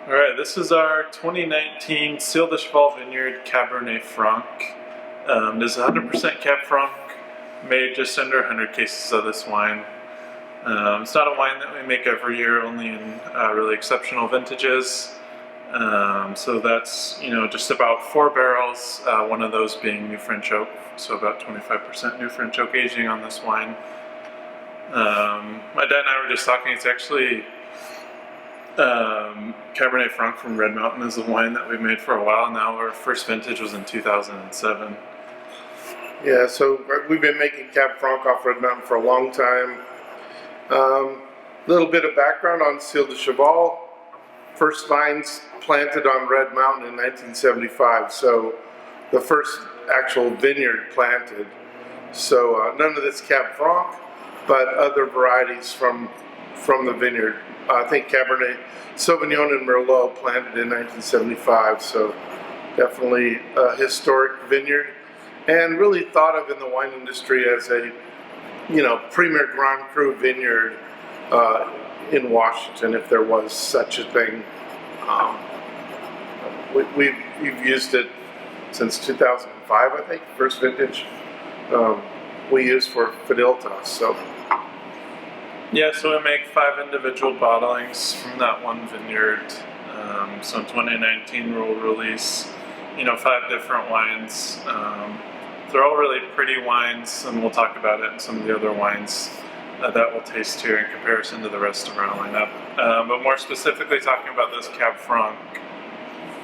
All right, this is our 2019 Ciel du Cheval Vineyard Cabernet Franc. This is 100% Cab Franc, made just under 100 cases of this wine. It's not a wine that we make every year, only in really exceptional vintages. So that's just about 4 barrels, one of those being New French Oak, so about 25% New French Oak aging on this wine. My dad and I were just talking, it's actually Cabernet Franc from Red Mountain is a wine that we've made for a while now. Our first vintage was in 2007. Yeah, so we've been making Cab Franc off Red Mountain for a long time. Little bit of background on Ciel du Cheval. First vines planted on Red Mountain in 1975, so the first actual vineyard planted. So none of this Cab Franc, but other varieties from the vineyard. I think Cabernet Sauvignon and Merlot planted in 1975, so definitely a historic vineyard, and really thought of in the wine industry as a premier Grand Cru vineyard in Washington, if there was such a thing. We've used it since 2005, I think, first vintage we used for Varietal. So. Yeah, so we make 5 individual bottlings from that one vineyard. So in 2019 we'll release 5 different wines. They're all really pretty wines, and we'll talk about it in some of the other wines that we'll taste here in comparison to the rest of our lineup. But more specifically talking about this Cab Franc.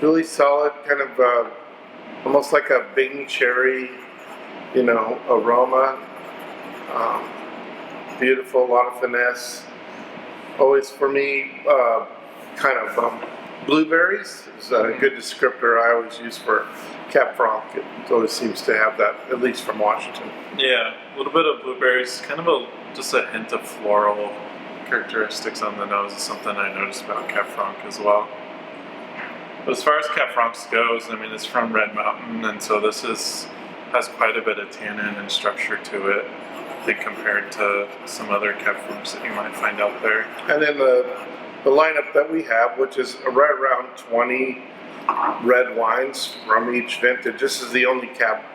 Really solid, kind of almost like a Bing cherry, aroma. Beautiful, a lot of finesse. Always for me, kind of blueberries is a good descriptor I always use for Cab Franc. It always seems to have that, at least from Washington. Yeah, a little bit of blueberries, kind of just a hint of floral characteristics on the nose is something I noticed about Cab Franc as well. But as far as Cab Franc goes, I mean, it's from Red Mountain, and so this has quite a bit of tannin and structure to it, I think, compared to some other Cab Francs that you might find out there. And then the lineup that we have, which is right around 20 red wines from each vintage. This is the only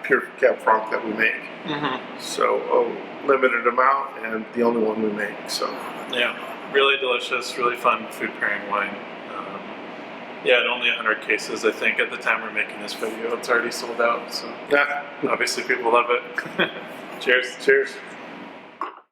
pure Cab Franc that we make. Mm-hmm. So a limited amount and the only one we make. So yeah, really delicious, really fun food pairing wine. Yeah, and only 100 cases, I think, at the time we're making this video. It's already sold out, so yeah. Obviously people love it. Cheers. Cheers.